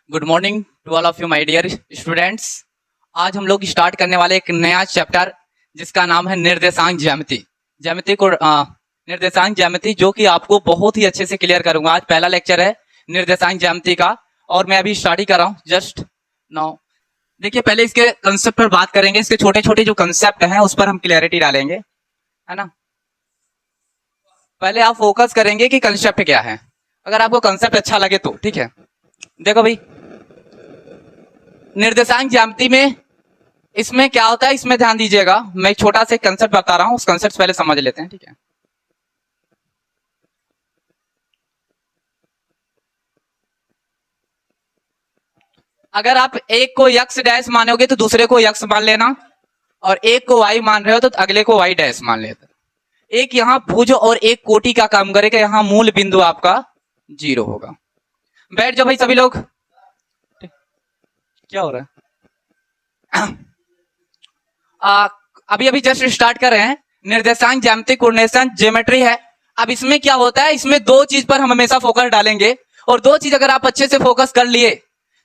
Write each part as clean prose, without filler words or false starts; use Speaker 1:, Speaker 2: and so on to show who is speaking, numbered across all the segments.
Speaker 1: Good morning to all of you my dear students. आज हम लोग स्टार्ट करने वाले एक नया चैप्टर जिसका नाम है निर्देशांक ज्यामिति। निर्देशांक ज्यामिति जो कि आपको बहुत ही अच्छे से क्लियर करूंगा। आज पहला लेक्चर है निर्देशांक ज्यामिति का और मैं अभी स्टार्ट ही कर रहा हूँ जस्ट नाउ। देखिए, पहले इसके कंसेप्ट पर बात करेंगे। इसके छोटे छोटे जो कंसेप्ट हैं उस पर हम क्लियरिटी डालेंगे, है ना। पहले आप फोकस करेंगे कि कंसेप्ट क्या है। अगर आपको कंसेप्ट अच्छा लगे तो ठीक है। देखो भाई, निर्देशांक ज्यामिति में इसमें क्या होता है, इसमें ध्यान दीजिएगा। मैं एक छोटा सा कंसेप्ट बता रहा हूं, उस कंसेप्ट पहले समझ लेते हैं, ठीक है। अगर आप एक को यक्स डैश मानोगे तो दूसरे को यक्स मान लेना, और एक को वाई मान रहे हो तो अगले को वाई डैश मान लेते। एक यहाँ भुज और एक कोटि का काम करेगा, यहाँ मूल बिंदु आपका 0 होगा। बैठ जाओ भाई सभी लोग। क्या हो रहा है? अभी अभी जस्ट स्टार्ट कर रहे हैं। निर्देशांक ज्यामिति कोऑर्डिनेशन ज्योमेट्री है। अब इसमें क्या होता है, इसमें दो चीज पर हम हमेशा फोकस डालेंगे, और दो चीज अगर आप अच्छे से फोकस कर लिए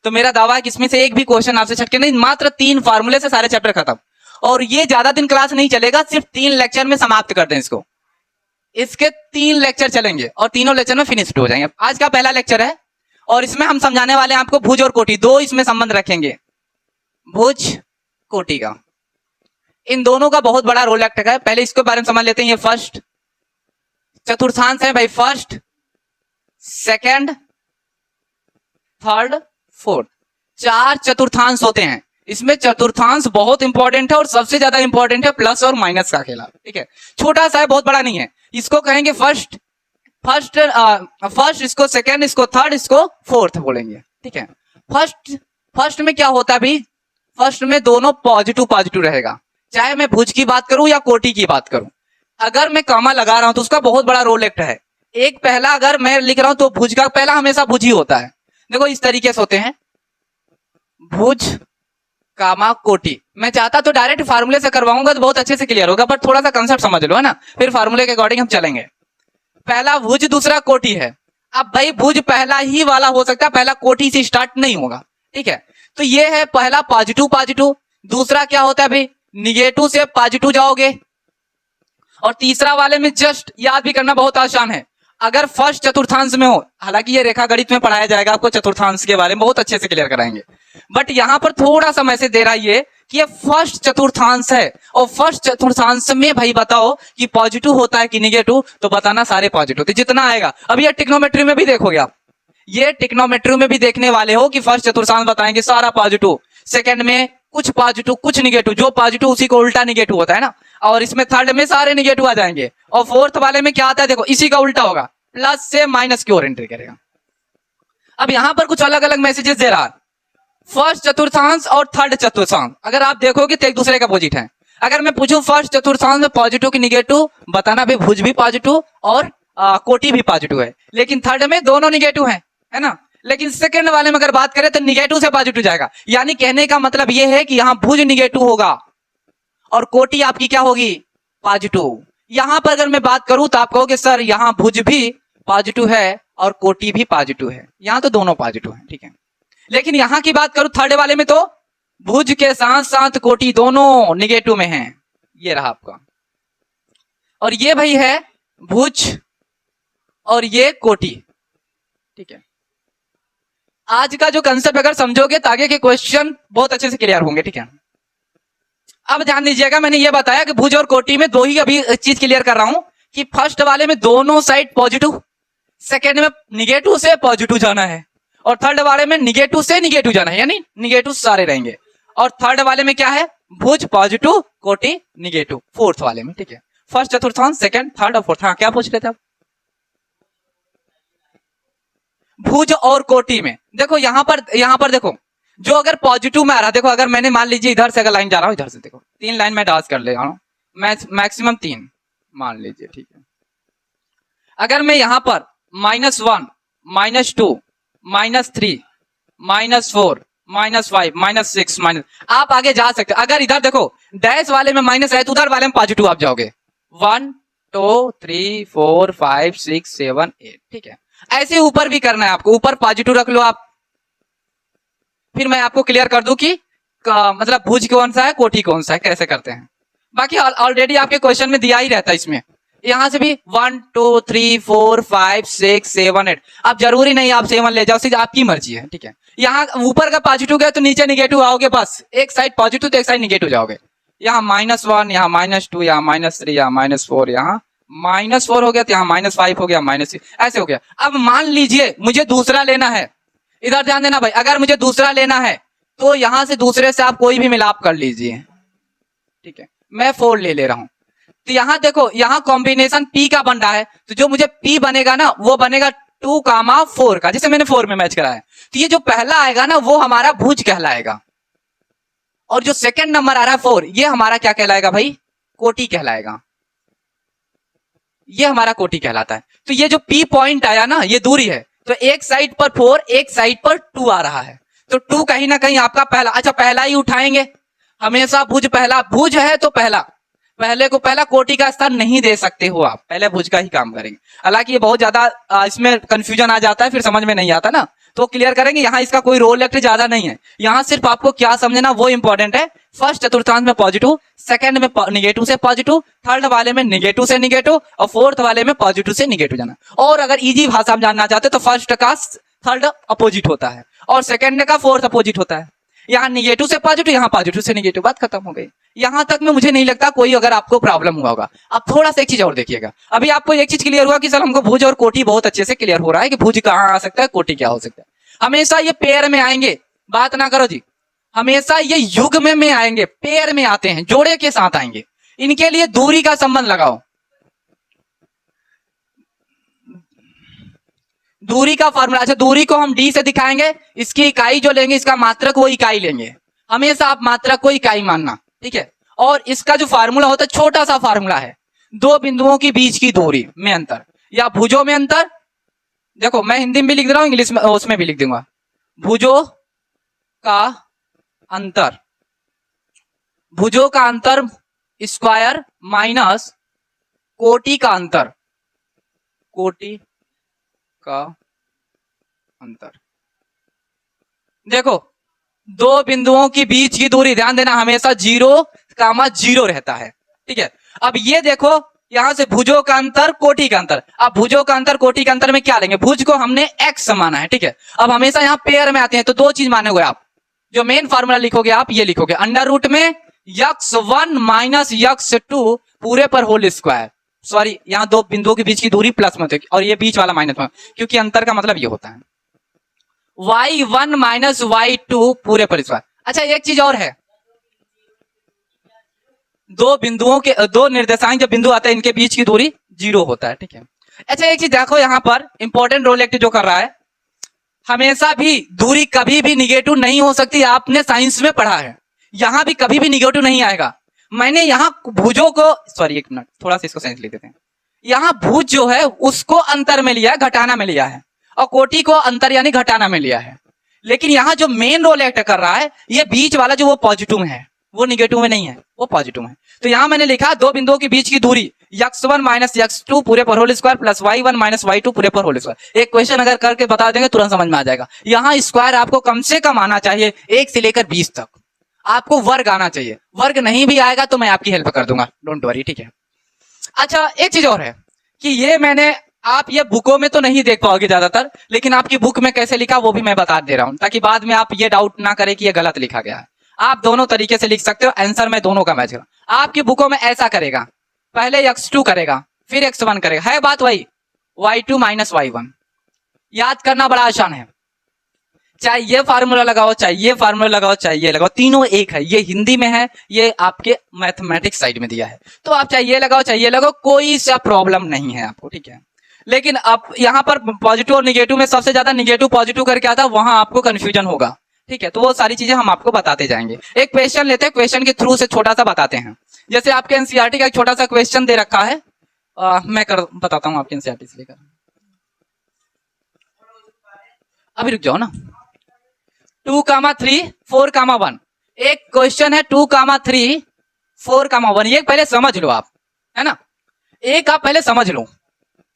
Speaker 1: तो मेरा दावा है कि इसमें से एक भी क्वेश्चन आपसे छटके नहीं। मात्र 3 फार्मूले से सारे चैप्टर खत्म, और ये ज्यादा दिन क्लास नहीं चलेगा, सिर्फ 3 लेक्चर में समाप्त कर दें इसको। इसके 3 लेक्चर चलेंगे और तीनों लेक्चर में फिनिश्ड हो जाएंगे। आज का पहला लेक्चर है और इसमें हम समझाने वाले हैं आपको भुज और कोटि। दो इसमें संबंध रखेंगे, भुज कोटि का। इन दोनों का बहुत बड़ा रोल एक्ट है। पहले इसके बारे में समझ लेते हैं। ये फर्स्ट चतुर्थांश है भाई, फर्स्ट, सेकंड, थर्ड, फोर्थ। 4 चतुर्थांश होते हैं। इसमें चतुर्थांश बहुत इंपॉर्टेंट है और सबसे ज्यादा इंपॉर्टेंट है प्लस और माइनस का खेला, ठीक है। छोटा सा है, बहुत बड़ा नहीं है। इसको कहेंगे फर्स्ट, इसको सेकंड, इसको थर्ड, इसको फोर्थ बोलेंगे, ठीक है। फर्स्ट में क्या होता है भाई, फर्स्ट में दोनों पॉजिटिव पॉजिटिव रहेगा, चाहे मैं भुज की बात करूं या कोटि की बात करूं। अगर मैं कॉमा लगा रहा हूं तो उसका बहुत बड़ा रोल एक्ट है। एक पहला अगर मैं लिख रहा हूं तो भुज का पहला हमेशा भुज ही होता है। देखो इस तरीके से होते हैं, भुज कामा कोटि। मैं चाहता तो डायरेक्ट फार्मूले से करवाऊंगा तो बहुत अच्छे से क्लियर होगा, बट थोड़ा सा कंसेप्ट समझ लो, है ना। फिर फार्मूले के अकॉर्डिंग हम चलेंगे। पहला भुज, दूसरा कोटि है। अब भाई भुज पहला ही वाला हो सकता है, पहला कोटि से स्टार्ट नहीं होगा, ठीक है। तो ये है पहला पॉजिटिव पॉजिटिव। दूसरा क्या होता है भाई, निगेटिव से पॉजिटिव जाओगे। और तीसरा वाले में जस्ट याद भी करना बहुत आसान है। अगर फर्स्ट चतुर्थांश में हो, हालांकि ये रेखा गणित में पढ़ाया जाएगा आपको, चतुर्थांश के बारे में बहुत अच्छे से क्लियर कराएंगे, बट यहां पर थोड़ा सा मैसेज दे रहा है ये कि ये फर्स्ट चतुर्थांश है। और फर्स्ट चतुर्थांश में भाई बताओ कि पॉजिटिव होता है कि निगेटिव, तो बताना सारे पॉजिटिव, तो जितना आएगा। अब ये ट्रिग्नोमेट्री में भी देखोगे आप, ये ट्रिग्नोमेट्री में भी देखने वाले हो कि फर्स्ट चतुर्थांश बताएंगे सारा पॉजिटिव, सेकंड में कुछ पॉजिटिव कुछ निगेटिव, जो पॉजिटिव उसी को उल्टा निगेटिव होता है ना, और इसमें थर्ड में सारे निगेटिव आ जाएंगे। और फोर्थ वाले में क्या आता है, देखो इसी का उल्टा होगा, प्लस से माइनस की ओर एंट्री करेगा। अब यहां पर कुछ अलग अलग मैसेजेस दे रहा है, फर्स्ट चतुर्थांश और थर्ड चतुर्थांश। अगर आप देखोगे तो एक दूसरे का अपोजिट है। अगर मैं पूछूं फर्स्ट चतुर्थांश में पॉजिटिव की निगेटिव, बताना भाई भुज भी पॉजिटिव और कोटि भी पॉजिटिव है, लेकिन थर्ड में दोनों निगेटिव है ना। लेकिन सेकंड वाले में अगर बात करें तो निगेटिव से पॉजिटिव जाएगा। यानी कहने का मतलब यह है कि यहां भुज निगेटिव होगा और कोटि आपकी क्या होगी, पॉजिटिव। यहां पर अगर मैं बात करूं तो आप कहोगे सर यहां भुज भी पॉजिटिव है और कोटि भी पॉजिटिव है, यहां तो दोनों पॉजिटिव है, ठीक है। लेकिन यहां की बात करूं थर्ड वाले में तो भुज के साथ साथ कोटि दोनों निगेटिव में है। ये रहा आपका, और ये भाई है भुज और ये कोटि, ठीक है। आज का जो कंसेप्ट अगर समझोगे तो आगे के क्वेश्चन बहुत अच्छे से क्लियर होंगे, ठीक है। अब ध्यान दीजिएगा, मैंने ये बताया कि भुज और कोटि में दो ही अभी चीज क्लियर कर रहा हूं कि फर्स्ट वाले में दोनों साइड पॉजिटिव, सेकेंड में निगेटिव से पॉजिटिव जाना है, और थर्ड वाले में निगेटिव से निगेटिव जाना है, यानी निगेटिव सारे रहेंगे। और थर्ड वाले में क्या है, भुज पॉजिटिव कोटि निगेटिव, फोर्थ वाले में, ठीक है। फर्स्ट चतुर्थांश, सेकंड, थर्ड और फोर्थ। हाँ, क्या पूछ रहे थे आप? भुज और कोटि में देखो यहां पर देखो, जो अगर पॉजिटिव में आ रहा, देखो अगर मैंने मान लीजिए इधर से अगर लाइन जा रहा हूं, इधर से देखो 3 लाइन में डांस कर ले रहा हूं, मैक्सिमम 3 मान लीजिए, ठीक है। अगर मैं यहां पर -1, -2, -3, -4, -5, -6 आप आगे जा सकते। अगर इधर देखो डैश वाले में माइनस है तो उधर वाले में पॉजिटिव आप जाओगे। 1, 2, 3, 4, 5, 6, 7, 8, ठीक है। ऐसे ऊपर भी करना है आपको, ऊपर पॉजिटिव रख लो आप, फिर मैं आपको क्लियर कर दूं कि मतलब भुज कौन सा है, कोटि कौन सा है, कैसे करते हैं। बाकी ऑलरेडी आपके क्वेश्चन में दिया ही रहता है इसमें। यहां से भी 1 2 3 4 5 6 7 8, अब जरूरी नहीं आप 7 ले जाओ, सिर्फ आपकी मर्जी है, ठीक है। यहाँ ऊपर का पॉजिटिव गया तो नीचे निगेटिव आओगे, बस एक साइड पॉजिटिव तो एक साइड निगेटिव जाओगे। यहाँ -1, यहाँ -2, यहाँ -3, यहाँ -4, यहाँ -4 हो गया, तो यहाँ -5 हो गया, -6 ऐसे हो गया। अब मान लीजिए मुझे दूसरा लेना है, इधर ध्यान देना भाई, अगर मुझे दूसरा लेना है तो यहां से दूसरे से आप कोई भी मिलाप कर लीजिए, ठीक है। मैं 4 ले रहा हूं, तो यहां देखो, यहां कॉम्बिनेशन P का बन रहा है, तो जो मुझे P बनेगा ना वो बनेगा 2, 4 का, जैसे मैंने 4 में मैच करा है। तो ये जो पहला आएगा ना वो हमारा भुज कहलाएगा, और जो सेकंड नंबर आ रहा है 4, ये हमारा क्या कहलाएगा भाई, कोटि कहलाएगा। ये हमारा कोटि कहलाता है। तो ये जो P पॉइंट आया ना, ये दूरी है, तो एक साइड पर 4, एक साइड पर 2 आ रहा है, तो 2 कहीं ना कहीं आपका पहला, अच्छा पहला ही उठाएंगे हमेशा, भुज पहला, भुज है तो पहला, पहले को पहला, कोटि का स्थान नहीं दे सकते हो आप, पहले भुज का ही काम करेंगे। हालांकि ये बहुत ज्यादा इसमें कंफ्यूजन आ जाता है, फिर समझ में नहीं आता ना, तो क्लियर करेंगे। यहाँ इसका कोई रोल एक्ट ज्यादा नहीं है, यहाँ सिर्फ आपको क्या समझना वो इंपॉर्टेंट है। फर्स्ट चतुर्थांश में पॉजिटिव, सेकंड में निगेटिव से पॉजिटिव, थर्ड वाले में निगेटिव से निगेटिव, और फोर्थ वाले में पॉजिटिव से निगेटिव जाना। और अगर इजी भाषा में जानना चाहते तो फर्स्ट का थर्ड अपोजिट होता है और सेकंड का फोर्थ अपोजिट होता है। यहाँ निगेटिव से पॉजिटिव, यहाँ पॉजिटिव से निगेटिव, बात खत्म हो गई। यहां तक में मुझे नहीं लगता कोई अगर आपको प्रॉब्लम हुआ होगा। अब थोड़ा सा एक चीज और देखिएगा, अभी आपको एक चीज क्लियर हुआ कि सर हमको भुज और कोटि बहुत अच्छे से क्लियर हो रहा है कि भुज कहाँ आ सकता है, कोटि क्या हो सकता है। हमेशा ये पेयर में आएंगे, बात ना करो जी, हमेशा ये युग्म में आएंगे, पेयर में आते हैं, जोड़े के साथ आएंगे। इनके लिए दूरी का संबंध लगाओ, दूरी का फॉर्मूला। अच्छा दूरी को हम d से दिखाएंगे, इसकी इकाई जो लेंगे, इसका मात्रक वो इकाई लेंगे, हमेशा आप मात्रक को इकाई मानना, ठीक है। और इसका जो फार्मूला होता है, छोटा सा फार्मूला है, दो बिंदुओं के बीच की दूरी में अंतर या भुजों में अंतर। देखो मैं हिंदी में भी लिख दे रहा हूं, इंग्लिश में उसमें भी लिख दूंगा, भुजों का अंतर, भुजों का अंतर स्क्वायर माइनस कोटि का अंतर, कोटि का अंतर। देखो दो बिंदुओं के बीच की दूरी, ध्यान देना, हमेशा 0, रहता है, ठीक है। अब ये देखो यहां से भुजों का अंतर, कोटि का अंतर। अब भुजों का अंतर, कोटि का अंतर में क्या लेंगे, भुज को हमने x माना है, ठीक है। अब हमेशा यहां पेयर में आते हैं, तो दो चीज मानोगे आप, जो मेन फार्मूला लिखोगे आप ये लिखोगे, अंडर रूट में x1 माइनस x2 पूरे पर होल स्क्वायर। सॉरी, यहां दो बिंदुओं के बीच की दूरी प्लस में और ये बीच वाला माइनस में, क्योंकि अंतर का मतलब ये होता है y1 माइनस y2 पूरे पर स्क्वायर। अच्छा एक चीज और है, दो बिंदुओं के, दो निर्देशांक जब बिंदु आते हैं इनके बीच की दूरी 0 होता है, ठीक है। अच्छा एक चीज देखो, यहां पर इंपॉर्टेंट रोल एक्ट जो कर रहा है, हमेशा भी दूरी कभी भी निगेटिव नहीं हो सकती, आपने साइंस में पढ़ा है, यहां भी कभी भी निगेटिव नहीं आएगा। मैंने यहां भुजों को, सॉरी एक मिनट, थोड़ा सा इसको साइंस लिख देते हैं। यहां भुज जो है उसको अंतर में लिया है, घटाना में लिया है, और कोटि को अंतर यानी घटाना में लिया है। लेकिन यहां जो मेन रोल एक्ट कर रहा है, ये बीच वाला जो वो पॉजिटिव में है, वो निगेटिव में नहीं है, वो पॉजिटिव में है। तो यहां मैंने लिखा दो बिंदुओं के बीच की दूरी x1 माइनस x2 पूरे पर whole square plus y1 minus y2 पूरे पर होल स्क्वायर। एक क्वेश्चन अगर करके बता देंगे तुरंत समझ में आ जाएगा। यहां स्क्वायर आपको कम से कम आना चाहिए 1 से लेकर 20 तक, आपको वर्ग आना चाहिए, वर्ग नहीं भी आएगा तो मैं आपकी हेल्प कर दूंगा, डोंट वरी, ठीक है। अच्छा एक चीज और है कि ये मैंने, आप ये बुकों में तो नहीं देख पाओगे ज्यादातर, लेकिन आपकी बुक में कैसे लिखा वो भी मैं बता दे रहा हूं, ताकि बाद में आप ये डाउट ना करें कि ये गलत लिखा गया है। आप दोनों तरीके से लिख सकते हो, आंसर मैं दोनों का मैच करूं। आपकी बुकों में ऐसा करेगा, पहले x2 करेगा, फिर x1 करेगा, है बात वही, y2 माइनस y1। याद करना बड़ा आसान है, चाहे ये फार्मूला लगाओ, चाहे ये फार्मूला लगाओ, चाहे ये लगाओ, तीनों एक है। ये हिंदी में है, ये आपके मैथमेटिक्स साइड में दिया है, तो आप चाहे ये लगाओ चाहे ये लगाओ, कोई सा प्रॉब्लम नहीं है आपको, ठीक है। लेकिन अब यहां पर पॉजिटिव और निगेटिव में सबसे ज्यादा निगेटिव पॉजिटिव करके आता, वहां आपको कंफ्यूजन होगा, ठीक है। तो वो सारी चीजें हम आपको बताते जाएंगे। एक क्वेश्चन लेते हैं, क्वेश्चन के थ्रू से छोटा सा बताते हैं। जैसे आपके एनसीईआरटी का एक छोटा सा क्वेश्चन दे रखा है, मैं बताता हूं आपके एनसीईआरटी से लेकर, अभी रुक जाओ ना। 2, 3, 4, 1 एक क्वेश्चन है, 2, 3, 4, 1, ये पहले समझ लो आप, है ना, एक आप पहले समझ लो,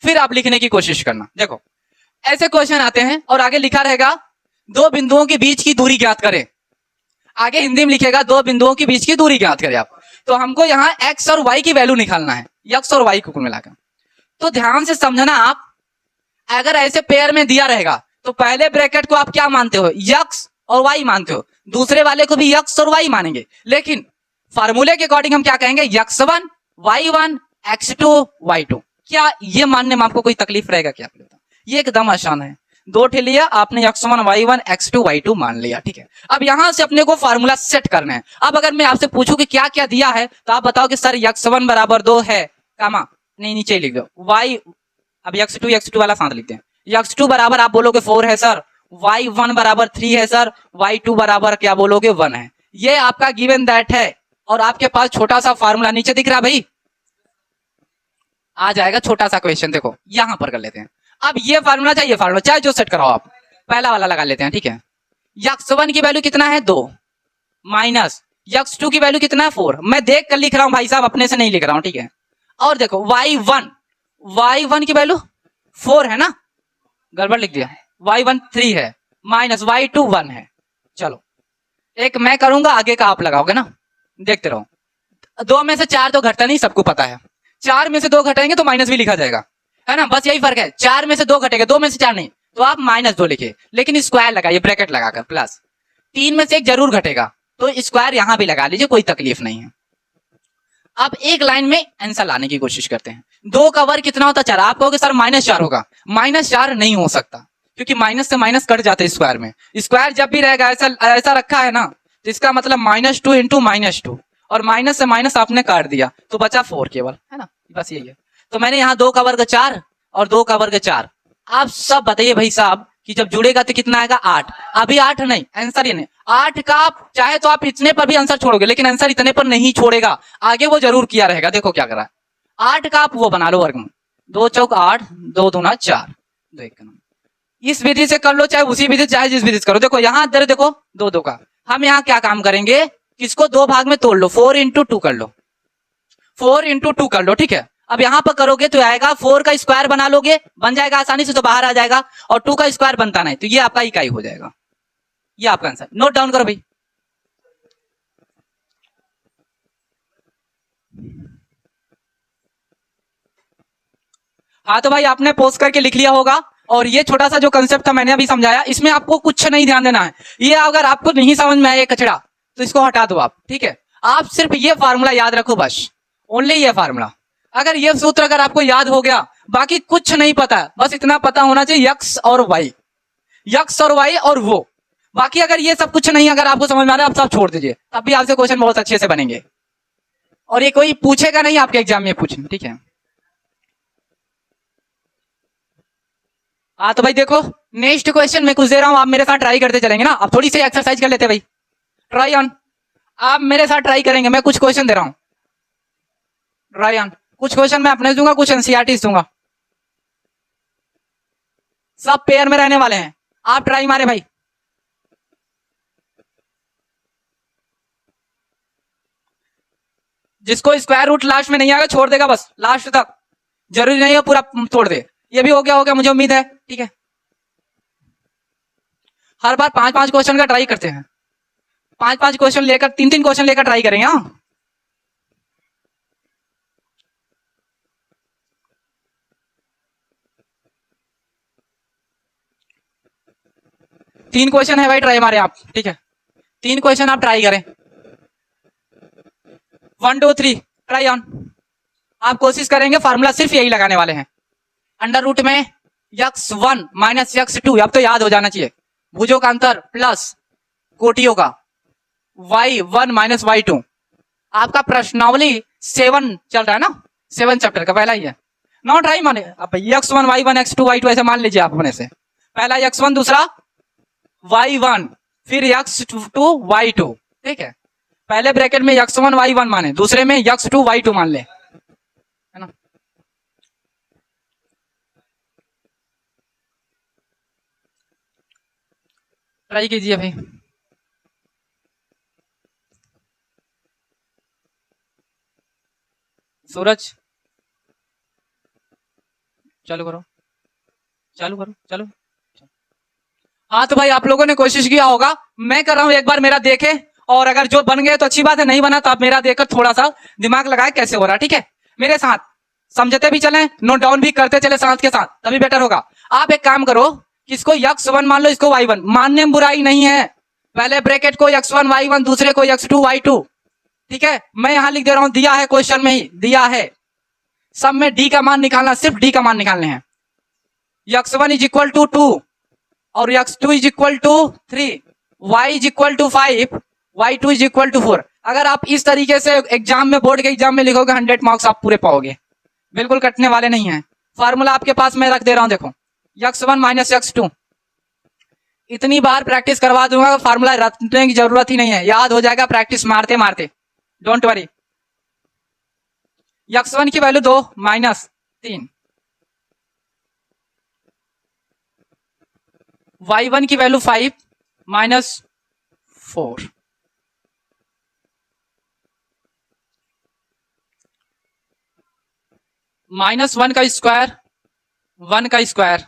Speaker 1: फिर आप लिखने की कोशिश करना। देखो ऐसे क्वेश्चन आते हैं और आगे लिखा रहेगा दो बिंदुओं के बीच की दूरी ज्ञात करें। आगे हिंदी में लिखेगा दो बिंदुओं के बीच की दूरी ज्ञात करें आप। तो हमको यहाँ x और y की वैल्यू निकालना है, x और y को कुल मिलाकर। तो ध्यान से समझना आप, अगर ऐसे पेयर में दिया रहेगा तो पहले ब्रैकेट को आप क्या मानते हो, x और y मानते हो, दूसरे वाले को भी x और y मानेंगे। लेकिन फार्मूले के अकॉर्डिंग हम क्या कहेंगे, x1 y1 x2 y2। क्या ये मानने में आपको कोई तकलीफ रहेगा क्या? ये एकदम आसान है। दो ठे लिया आपने, x1 y1 x2 y2 मान लिया, ठीक है। अब यहां से अपने को फार्मूला सेट करना है। अब अगर मैं आपसे पूछूं कि क्या क्या दिया है तो आप बताओ कि सर x1 बराबर 2 है, कामा नहीं नीचे लिख दो y, अब x2 वाला साथ लिखते हैं। x2 बराबर आप बोलोगे 4 है सर, y1 बराबर 3 है सर, y2 बराबर क्या बोलोगे 1 है। ये आपका गिवन दैट है। और आपके पास छोटा सा फार्मूला नीचे दिख रहा भाई, आ जाएगा छोटा सा क्वेश्चन, देखो यहां पर कर लेते हैं। अब ये फार्मूला चाहिए, फार्मूला चाहे जो सेट कराओ आप, पहला वाला लगा लेते हैं, ठीक है। x1 की वैल्यू कितना है 2 माइनस x2 की वैल्यू कितना है 4। मैं देख कर लिख रहा हूं भाई साहब, अपने से नहीं लिख रहा हूं, ठीक है। और देखो y1 की वैल्यू 4 है ना, गड़बड़ लिख दिया, y1 3 है, माइनस y2 1 है। चलो एक मैं करूंगा, आगे का आप लगाओगे ना, देखते रहो। 2 में से 4 तो घटता नहीं, सबको पता है। 4 में से 2 घटाएंगे तो माइनस भी लिखा जाएगा, है ना, बस यही फर्क है। 4 में से 2 घटेगा, 2 में से 4 नहीं, तो आप -2 लिखिए, लेकिन स्क्वायर लगाइए ब्रैकेट लगाकर प्लस। 3 में से 1 जरूर घटेगा तो स्क्वायर यहां भी लगा लीजिए, कोई तकलीफ नहीं है। अब एक लाइन में आंसर लाने की कोशिश करते हैं। 2 का वर्ग कितना होता है 4। आप कहोगे सर -4 होगा, -4 नहीं हो सकता, क्योंकि माइनस से माइनस कट जाते हैं स्क्वायर में। स्क्वायर जब भी रहेगा ऐसा ऐसा रखा है ना, तो इसका मतलब -2 इंटू -2, और माइनस से माइनस आपने काट दिया तो बचा 4 केवल, है ना, बस यही है। तो मैंने यहाँ 2 का वर्ग 4 और 2 का वर्ग 4। आप सब बताइए भाई साहब कि जब जुड़ेगा तो कितना आएगा 8। अभी 8 नहीं, आंसर ये नहीं 8 का, आप चाहे तो आप इतने पर भी आंसर छोड़ोगे, लेकिन आंसर इतने पर नहीं छोड़ेगा, आगे वो जरूर किया रहेगा। देखो क्या करा है, 8 का आप वो बना लो वर्गमूल, 2 चौक 8, 2 दूना 4, 2 1 इस विधि से कर लो, चाहे उसी विधि चाहे जिस विधि से करो। देखो यहाँ दर देखो 2 2 का, हम यहाँ क्या काम करेंगे, किसको 2 भाग में तोड़ लो, 4 इंटू 2 कर लो, 4 इंटू 2 कर लो, ठीक है। अब यहां पर करोगे तो आएगा 4 का स्क्वायर बना लोगे, बन जाएगा आसानी से, तो बाहर आ जाएगा, और 2 का स्क्वायर बनता नहीं, तो ये आपका इकाई हो जाएगा। ये आपका आंसर, नोट डाउन करो भाई। हाँ तो भाई आपने पोस्ट करके लिख लिया होगा। और ये छोटा सा जो कंसेप्ट था मैंने अभी समझाया, इसमें आपको कुछ नहीं ध्यान देना है। ये अगर आपको नहीं समझ में आया कचड़ा तो इसको हटा दो आप, ठीक है। आप सिर्फ ये फार्मूला याद रखो बस, ओनली ये फार्मूला। अगर ये सूत्र अगर आपको याद हो गया, बाकी कुछ नहीं पता, बस इतना पता होना चाहिए यक्स और वाई, यक्स और वाई और वो। बाकी अगर ये सब कुछ नहीं अगर आपको समझ में आ रहा है, आप सब छोड़ दीजिए, तब भी आपसे क्वेश्चन बहुत अच्छे से बनेंगे। और ये कोई पूछेगा नहीं आपके एग्जाम में, पूछें, ठीक है। हाँ तो भाई देखो, नेक्स्ट क्वेश्चन मैं कुछ दे रहा हूं, आप मेरे साथ ट्राई करते चलेंगे ना। आप थोड़ी सी एक्सरसाइज कर लेते भाई, ट्राई ऑन, आप मेरे साथ ट्राई करेंगे। मैं कुछ क्वेश्चन दे रहा हूं, ट्राई ऑन। कुछ क्वेश्चन मैं अपने दूंगा, कुछ एनसीईआरटी दूंगा, सब पेयर में रहने वाले हैं। आप ट्राई मारे भाई। जिसको स्क्वायर रूट लास्ट में नहीं आएगा छोड़ देगा, बस लास्ट तक, जरूरी नहीं है पूरा तोड़ दे। ये भी हो गया मुझे उम्मीद है, ठीक है। हर बार 5-5 क्वेश्चन का ट्राई करते हैं, 5-5 क्वेश्चन लेकर, 3-3 क्वेश्चन लेकर ट्राई करेंगे। हाँ 3 क्वेश्चन है भाई, ट्राई मारे आप, ठीक है। 3 क्वेश्चन आप ट्राई करें, 1 2 3 ट्राई ऑन। आप कोशिश करेंगे, फार्मूला सिर्फ यही लगाने वाले हैं। अंडर रूट में x1 माइनस x2, अब तो याद हो जाना चाहिए, भुजों का अंतर प्लस कोटियों का, y1 माइनस y2। आपका प्रश्नावली 7 चल रहा है ना, 7 चैप्टर का पहला ही है। नॉट ट्राई माने अब x1 y1 x2 y2 ऐसे मान लीजिए आप अपने से, पहला x1 दूसरा y1 फिर x2 y2, ठीक है। पहले ब्रैकेट में x1 y1 माने, दूसरे में x2 y2 मान ले, है ना। ट्राई कीजिए भाई। सूरज चालू करो, चालू करो, चलो। हाँ तो भाई आप लोगों ने कोशिश किया होगा, मैं कर रहा हूं, एक बार मेरा देखे, और अगर जो बन गए तो अच्छी बात है, नहीं बना तो आप मेरा देखकर थोड़ा सा दिमाग लगाए कैसे हो रहा है, ठीक है। मेरे साथ समझते भी चले, नोट डाउन भी करते चले साथ के साथ, तभी बेटर होगा। आप एक काम करो, किसको x1 मान लो, इसको y1 मानने में बुराई नहीं है। पहले ब्रैकेट को x1 y1, दूसरे को x2 y2, ठीक है। मैं यहां लिख दे रहा हूं, दिया है क्वेश्चन में ही दिया है, सब में d का मान निकालना, सिर्फ d का मान निकालने हैं। x1 इज इक्वल टू 2 और x2 is equal to 3, y is equal to 5, y2 is equal to 4। अगर आप इस तरीके से एग्जाम में, बोर्ड के एग्जाम में लिखोगे, 100 मार्क्स आप पूरे पाओगे, बिल्कुल कटने वाले नहीं है। फार्मूला आपके पास मैं रख दे रहा हूं, देखो x1 माइनस x2, इतनी बार प्रैक्टिस करवा दूंगा, फार्मूला रटने की जरूरत ही नहीं है, याद हो जाएगा प्रैक्टिस मारते मारते, डोंट वरी। x1 की वैल्यू 2 माइनस 3, y1 की वैल्यू 5 माइनस 4, -1 का स्क्वायर, 1 का स्क्वायर,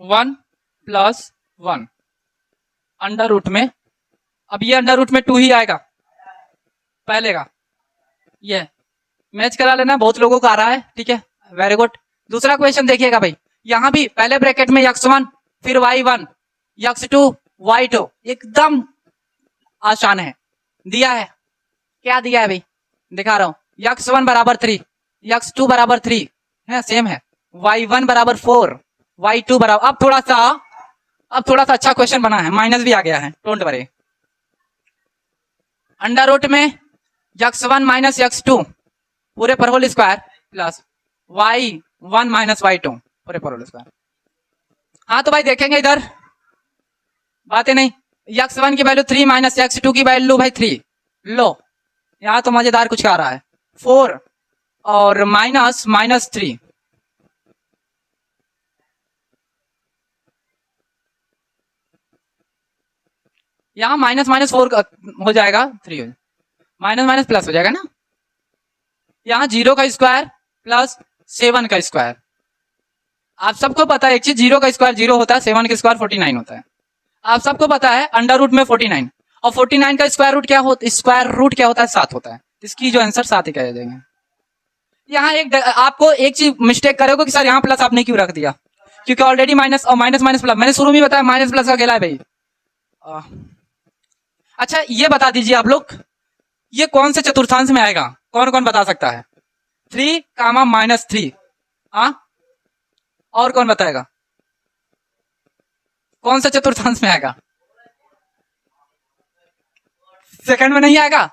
Speaker 1: 1 प्लस 1 अंडर रूट में, अब ये अंडर रूट में 2 ही आएगा पहले का, ये मैच करा लेना, बहुत लोगों को आ रहा है, ठीक है, वेरी गुड। दूसरा क्वेश्चन देखिएगा भाई, यहां भी पहले ब्रैकेट में x1, फिर y1, x2 y2, एकदम आसान है, दिया है, क्या दिया है भाई, दिखा रहा हूं, x1 बराबर 3, x2 बराबर 3 है, सेम है, y1 बराबर 4, y2 बराबर, अब थोड़ा सा अच्छा क्वेश्चन बना है, माइनस भी आ गया है, डोंट वरी। अंडर रूट में x1 माइनस x2 पूरे पर whole square plus y1 minus y2 पूरे पर होल स्क्वायर। हाँ तो भाई देखेंगे इधर, बातें नहीं, x1 की वैल्यू 3 माइनस x2 की वैल्यू भाई 3, लो यहां तो मजेदार कुछ आ रहा है, 4 और माइनस 3, यहां -4 हो जाएगा, 3 हो, माइनस प्लस हो जाएगा ना, यहां 0 का स्क्वायर प्लस 7 का स्क्वायर। आप सबको पता है एक चीज, 0 का स्क्वायर 0 होता है, 7 का स्क्वायर 49 होता है, आप सबको पता है। अंडर रूट में 49 और 49 का स्क्वायर रूट क्या होता है, स्क्वायर रूट क्या होता है, 7 होता है, इसकी जो आंसर 7 ही कह देंगे। यहाँ एक आपको एक चीज मिस्टेक करोगे कि सर यहाँ प्लस आपने क्यों रख दिया, क्योंकि ऑलरेडी माइनस और माइनस प्लस, मैंने शुरू में बताया माइनस प्लस का खेला है भाई। अच्छा ये बता दीजिए आप लोग, ये कौन से चतुर्थांश में आएगा, कौन कौन बता सकता है, 3 कामा -3, हाँ और कौन बताएगा, कौन सा चतुर्थांश में आएगा, सेकंड में नहीं आएगा,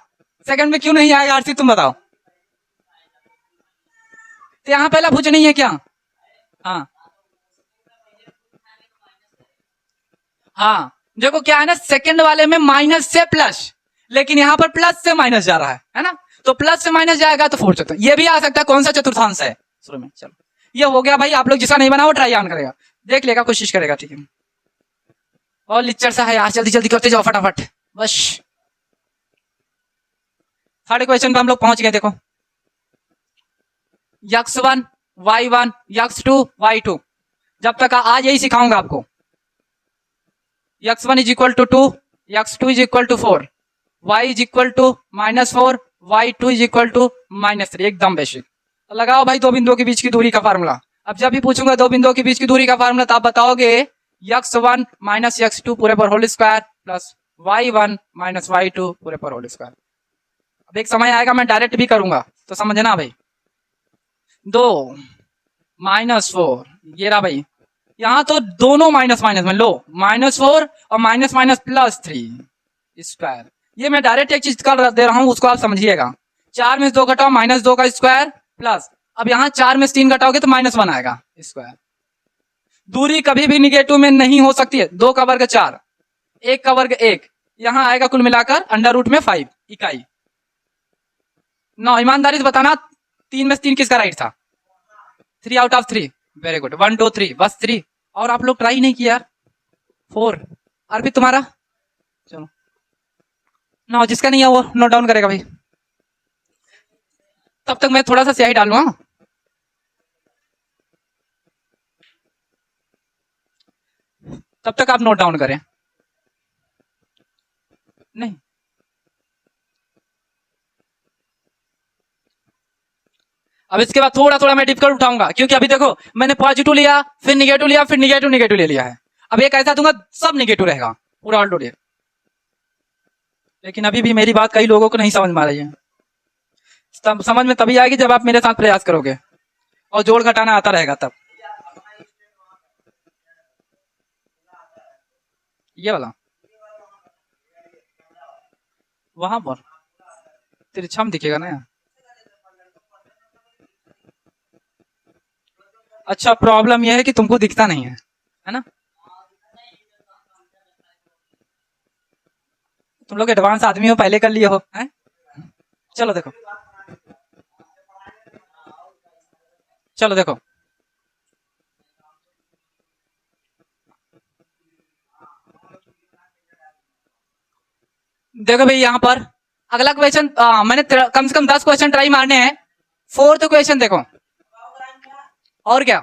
Speaker 1: सेकंड में क्यों नहीं आएगा आरती तुम बताओ, तो यहां पहला भुज नहीं है क्या, हाँ हाँ देखो क्या है ना, सेकंड वाले में माइनस से प्लस, लेकिन यहां पर प्लस से माइनस जा रहा है ना, तो प्लस से माइनस जाएगा तो फोर्थ चतुर्थांश, ये भी आ सकता है, कौन सा चतुर्थांश है शुरू में। चलो ये हो गया भाई, आप लोग जिसका नहीं बना वो ट्राई ऑन करेगा, देख लेगा, कोशिश करेगा, ठीक है। और लिक्चर सा है यार, जल्दी जल्दी करते जाओ फटाफट बस। थर्ड क्वेश्चन पे हम लोग पहुंच गए, देखो x1 y1 x2 y2, जब तक आज यही सिखाऊंगा आपको, x1 is equal to 2, x2 is equal to 4, y is equal to -4, y2 is equal to -3, एकदम बेसिक। तो लगाओ भाई दो बिंदुओं के बीच की दूरी का फार्मूला। अब जब भी पूछूंगा दो बिंदुओं के बीच की दूरी का फार्मूला, तो आप बताओगे x1 माइनस x2 पूरे पर whole square plus y1 minus y2 पूरे पर होल स्क्वायर। अब एक समय आएगा मैं डायरेक्ट भी करूंगा, तो समझना भाई, 2 -4, ये रहा भाई, यहां तो दोनों माइनस में लो, -4 और माइनस +3 स्क्वायर। ये मैं डायरेक्ट एक चीज कर दे रहा हूं, उसको आप समझिएगा, 4 में 2 घटाओ -2 का स्क्वायर प्लस, अब यहां 4 में 3 घटाओगे तो -1 आएगा स्क्वायर। दूरी कभी भी निगेटिव में नहीं हो सकती है, 2 का वर्ग 4, 1 का वर्ग 1, यहां आएगा कुल मिलाकर अंडर रूट में 5 इकाई। ना ईमानदारी से बताना 3 में 3 किसका राइट था, 3 आउट ऑफ 3, वेरी गुड, 1 2 3 बस 3, और आप लोग ट्राई नहीं किया यार, 4, अर्पित तुम्हारा, चलो ना जिसका नहीं है वो नोट डाउन करेगा भाई, तब तक मैं थोड़ा सा स्याही डालूंगा। तब तक आप नोट डाउन करें। नहीं, अब इसके बाद थोड़ा थोड़ा मैं डिफिकल्ट उठाऊंगा, क्योंकि अभी देखो मैंने पॉजिटिव लिया, फिर निगेटिव लिया, फिर निगेटिव निगेटिव ले लिया है। अब एक ऐसा दूंगा सब निगेटिव रहेगा पूरा ऑल टोटल। लेकिन अभी भी मेरी बात कई लोगों को नहीं समझ में आ रही है। समझ में तभी आएगी जब आप मेरे साथ प्रयास करोगे और जोड़ घटाना आता रहेगा तब। ये वाला वहां पर तिरछा में दिखेगा ना यार। अच्छा, प्रॉब्लम यह है कि तुमको दिखता नहीं है ना? तुम लोग एडवांस आदमी हो, पहले कर लिए हो है? चलो देखो, चलो देखो, देखो भाई यहाँ पर अगला क्वेश्चन मैंने कम से कम 10 क्वेश्चन ट्राई मारने हैं। 4th क्वेश्चन देखो, और क्या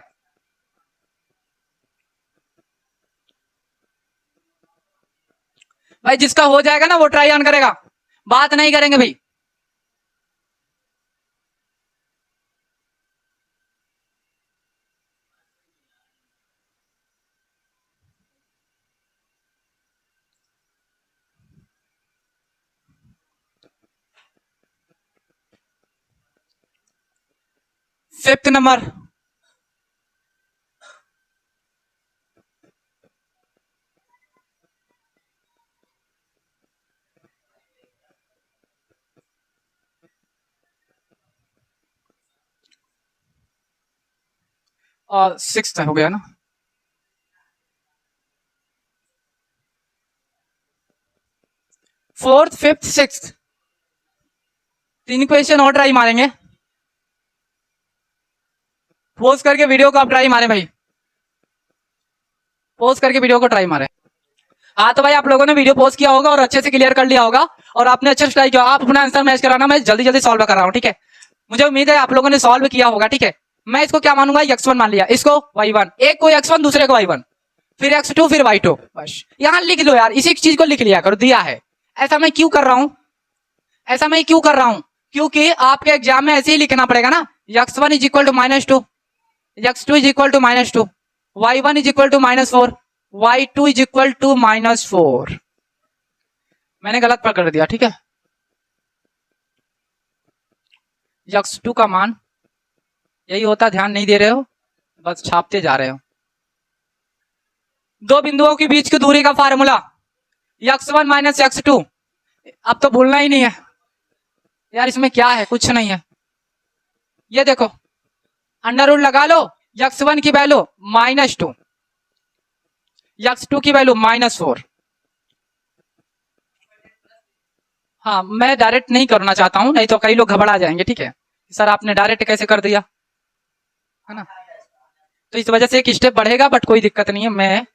Speaker 1: भाई, जिसका हो जाएगा ना वो ट्राई ऑन करेगा, बात नहीं करेंगे भाई। फिफ्थ नंबर, और 6th हो गया ना? 4th, 5th, 6th 3 क्वेश्चन और ट्राई मारेंगे। पोज करके वीडियो को आप ट्राई मारे भाई, पोज करके वीडियो को ट्राई मारे। हाँ तो भाई आप लोगों ने वीडियो पोज किया होगा और अच्छे से क्लियर कर लिया होगा और आपने अच्छे से ट्राई किया। आप अपना आंसर मैच कराना, मैं जल्दी जल्दी सॉल्व कर रहा हूँ, ठीक है? मुझे उम्मीद है आप लोगों ने सॉल्व किया होगा, ठीक है? मैं इसको क्या मानूंगा, x1 मान लिया, इसको y1, एक को x1 दूसरे को y1, फिर x2 फिर y2। बस यहां लिख लो यार, इसी चीज को लिख लिया करो, दिया है। ऐसा मैं क्यों कर रहा हूं, ऐसा मैं क्यों कर रहा हूं? क्योंकि आपके एग्जाम में ऐसे ही लिखना पड़ेगा ना, x1 is equal to -2, x2 is equal to -2, y1 is equal to -4, y2 is equal to -4। मैंने गलत पकड़ दिया, ठीक है? x2 का मान यही होता, ध्यान नहीं दे रहे हो, बस छापते जा रहे हो। दो बिंदुओं के बीच की दूरी का फार्मूला x1 माइनस x2। अब तो भूलना ही नहीं है यार, इसमें क्या है, कुछ नहीं है। ये देखो अंडर रूट लगा लो, x1 की वैल्यू -2, x2 की वैल्यू -4। हाँ मैं डायरेक्ट नहीं करना चाहता हूं, नहीं तो कई लोग घबरा जाएंगे, ठीक है? सर आपने डायरेक्ट कैसे कर दिया, है ना? तो इस वजह से एक स्टेप बढ़ेगा, बट कोई दिक्कत नहीं है। मैं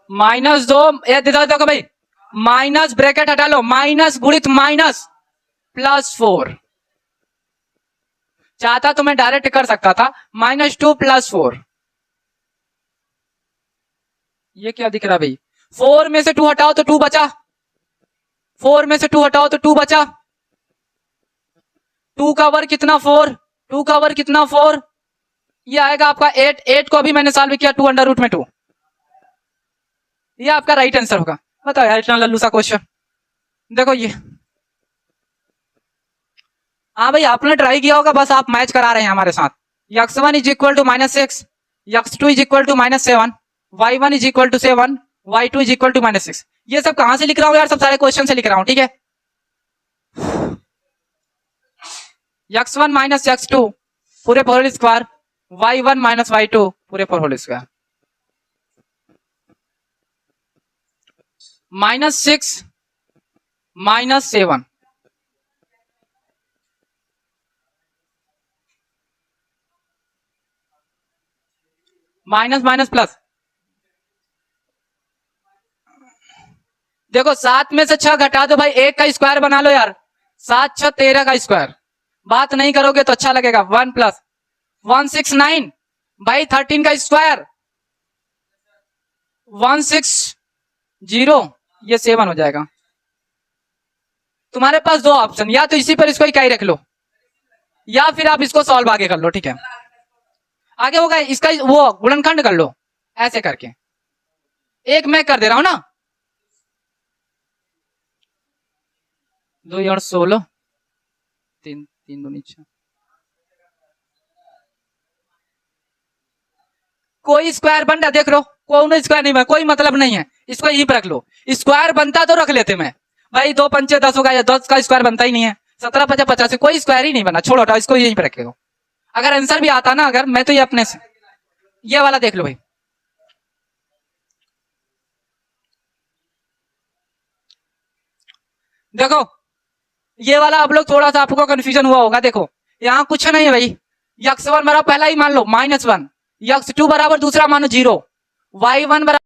Speaker 1: -2, ये देखो भाई, माइनस ब्रैकेट हटा लो, माइनस गुणित माइनस +4। चाहता तो मैं डायरेक्ट कर सकता था, -2 +4। ये क्या दिख रहा भाई, 4 में से 2 हटाओ तो 2 बचा, 4 में से 2 हटाओ तो 2 बचा, 2 का वर्ग कितना 4, 2 का वर्ग कितना 4, ये आएगा आपका 8। 8 को अभी मैंने सॉल्व किया 2 अंडर रूट में 2, ये आपका राइट आंसर होगा। बताओ यार इतना लल्लू सा क्वेश्चन। देखो ये, हाँ भाई आपने ट्राई किया होगा, बस आप मैच करा रहे हैं हमारे साथ। x1 is equal to -6, x2 is equal to -7, y1 is equal to 7, y2 is equal to -6। ये सब कहां से लिख रहा हूं यार, सब सारे क्वेश्चन से लिख रहा हूं, ठीक है? x1 माइनस x2 पूरे पर whole square, y1 minus y2 पूरे पर whole square, -6 -7, minus minus plus. देखो 7 में से 6 घटा दो भाई, 1 का स्क्वायर बना लो यार, 7 6 13 का स्क्वायर, बात नहीं करोगे तो अच्छा लगेगा। 1 प्लस 169 बाई 13 का स्क्वायर 160, ये 7 हो जाएगा। तुम्हारे पास दो ऑप्शन, या तो इसी पर इसको इकाई रख लो या फिर आप इसको सॉल्व आगे कर लो, ठीक है। आगे होगा इसका वो गुणनखंड कर लो ऐसे करके, एक मैं कर दे रहा हूं ना, 2 और 16 3 3 2 6। कोई स्क्वायर बन रहा देख लो, कोई स्क्वायर नहीं बना, कोई मतलब नहीं है, इसको यहीं पर रख लो। स्क्वायर बनता तो रख लेते मैं भाई, 2 पंचे 10 होगा, या 10 का स्क्वायर बनता ही नहीं है, 17 50 85, कोई स्क्वायर ही नहीं बना, छोड़ो हटाओ, इसको यहीं पर रखेगा। अगर आंसर भी आता ना, अगर मैं तो ये अपने से ये वाला देख लो भाई, देखो ये वाला आप लोग थोड़ा सा आपको कंफ्यूजन हुआ होगा। देखो यहाँ कुछ नहीं है भाई, x1 बराबर पहला ही मान लो -1, x2 बराबर दूसरा मानो 0, y1 बराबर